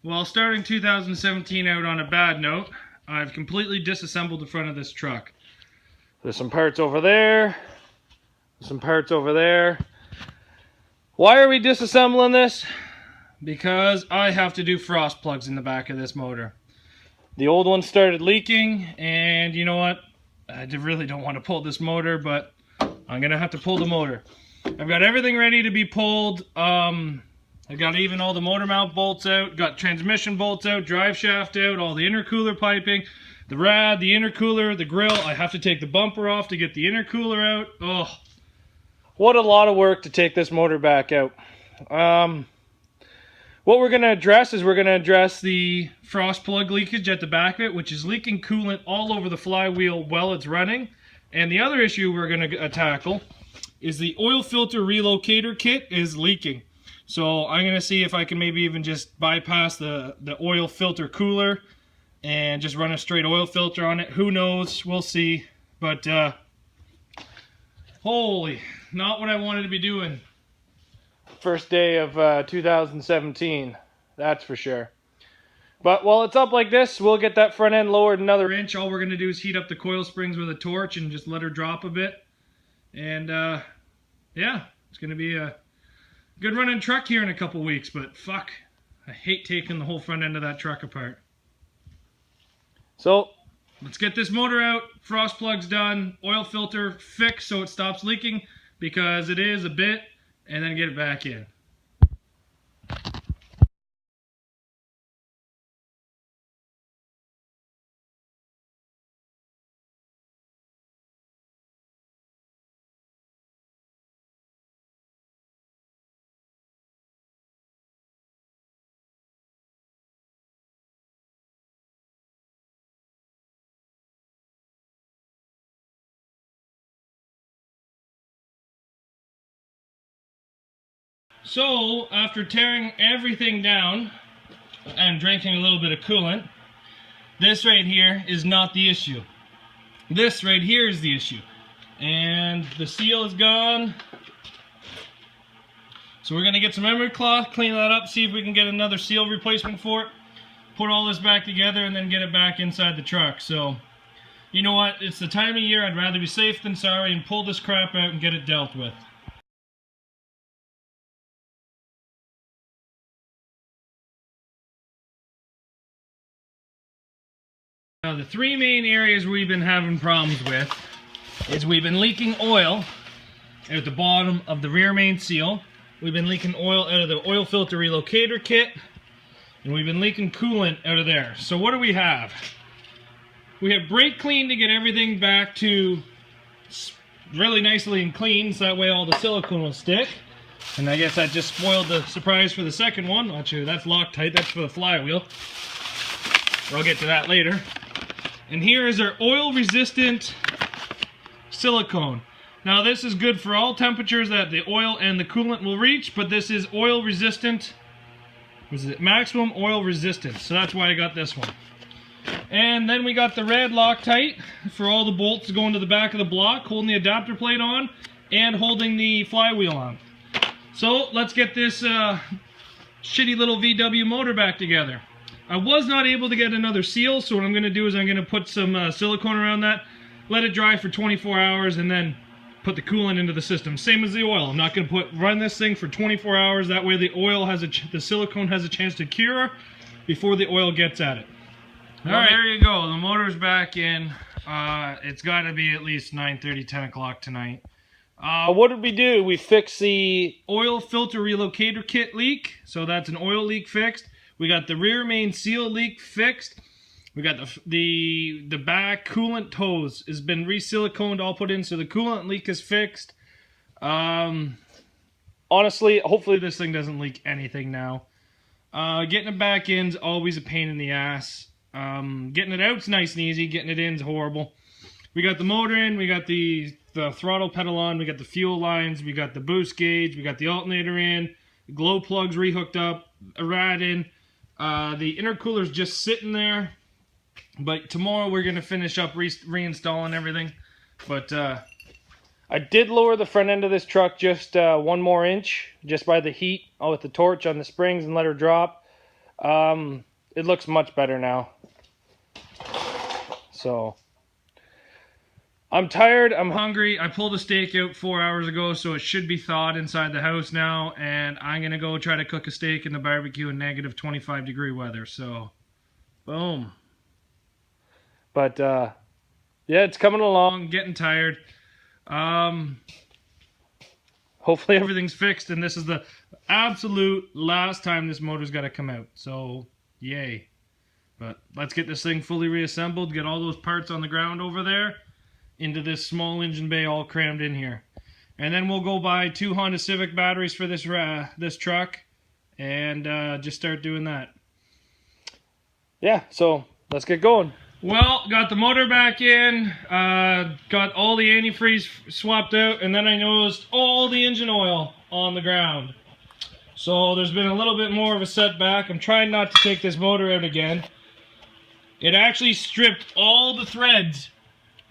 Well, starting 2017 out on a bad note, I've completely disassembled the front of this truck. There's some parts over there, some parts over there. Why are we disassembling this? Because I have to do frost plugs in the back of this motor. The old one started leaking, and you know what? I really don't want to pull this motor, but I'm gonna have to pull the motor. I've got everything ready to be pulled. I got even all the motor mount bolts out, got transmission bolts out, drive shaft out, all the intercooler piping, the rad, the intercooler, the grill. I have to take the bumper off to get the intercooler out. Oh, what a lot of work to take this motor back out. What we're going to address is we're going to address the frost plug leakage at the back of it, which is leaking coolant all over the flywheel while it's running. And the other issue we're going to tackle is the oil filter relocator kit is leaking. So I'm going to see if I can maybe even just bypass the oil filter cooler and just run a straight oil filter on it. Who knows? We'll see. But holy, not what I wanted to be doing. First day of 2017, that's for sure. But while it's up like this, we'll get that front end lowered another inch. All we're going to do is heat up the coil springs with a torch and just let her drop a bit. And yeah, it's going to be a good running truck here in a couple weeks, but fuck, I hate taking the whole front end of that truck apart. So let's get this motor out, frost plugs done, oil filter fixed so it stops leaking, because it is a bit, and then get it back in. So, after tearing everything down and drinking a little bit of coolant, this right here is not the issue. This right here is the issue. And the seal is gone. So we're going to get some emery cloth, clean that up, see if we can get another seal replacement for it, put all this back together, and then get it back inside the truck. So, you know what? It's the time of year I'd rather be safe than sorry and pull this crap out and get it dealt with. Now the three main areas we've been having problems with is we've been leaking oil at the bottom of the rear main seal, we've been leaking oil out of the oil filter relocator kit, and we've been leaking coolant out of there. So what do we have? We have brake clean to get everything back to really nicely and clean, so that way all the silicone will stick. And I guess that just spoiled the surprise for the second one. Actually, that's Loctite, that's for the flywheel. I'll get to that later. And here is our oil-resistant silicone. Now this is good for all temperatures that the oil and the coolant will reach, but this is oil-resistant. Was it maximum oil resistance? So that's why I got this one. And then we got the red Loctite for all the bolts going to the back of the block, holding the adapter plate on and holding the flywheel on. So let's get this shitty little VW motor back together. I was not able to get another seal, so what I'm going to do is I'm going to put some silicone around that, let it dry for 24 hours, and then put the coolant into the system. Same as the oil. I'm not going to run this thing for 24 hours. That way the oil has the silicone has a chance to cure before the oil gets at it. All right, there you go. The motor's back in. It's got to be at least 9:30, 10 o'clock tonight. What did we do? We fixed the oil filter relocator kit leak. So that's an oil leak fixed. We got the rear main seal leak fixed. We got the back coolant hose has been re-siliconed, all put in, so the coolant leak is fixed. Honestly, hopefully this thing doesn't leak anything now. Getting it back in is always a pain in the ass. Getting it out's nice and easy. Getting it in's horrible. We got the motor in. We got the throttle pedal on. We got the fuel lines. We got the boost gauge. We got the alternator in. The glow plugs rehooked up. A rad in. The intercooler's just sitting there. But tomorrow we're going to finish up reinstalling everything. But I did lower the front end of this truck just 1 more inch, just by the heat with the torch on the springs, and let her drop. It looks much better now. So I'm tired, I'm hungry. I pulled a steak out 4 hours ago, so it should be thawed inside the house now, and I'm gonna go try to cook a steak in the barbecue in negative 25-degree weather. So boom. But yeah, it's coming along, getting tired. Hopefully everything's fixed, and this is the absolute last time this motor's got to come out. So yay. But let's get this thing fully reassembled, get all those parts on the ground over there into this small engine bay all crammed in here. And then we'll go buy 2 Honda Civic batteries for this this truck and just start doing that. Yeah, so let's get going. Well, got the motor back in, got all the antifreeze swapped out, and then I noticed all the engine oil on the ground. So there's been a little bit more of a setback. I'm trying not to take this motor out again. It actually stripped all the threads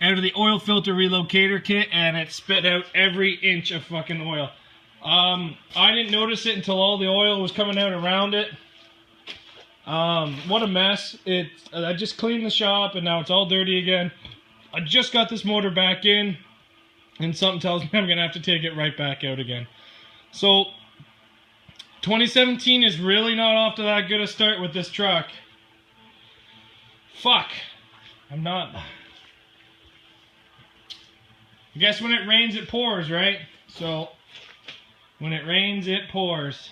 out of the oil filter relocator kit, and it spit out every inch of fucking oil. I didn't notice it until all the oil was coming out around it. What a mess. I just cleaned the shop and now it's all dirty again. I just got this motor back in and something tells me I'm gonna have to take it right back out again. So 2017 is really not off to that good a start with this truck. Fuck. I'm not. I guess when it rains it pours, right? So when it rains it pours.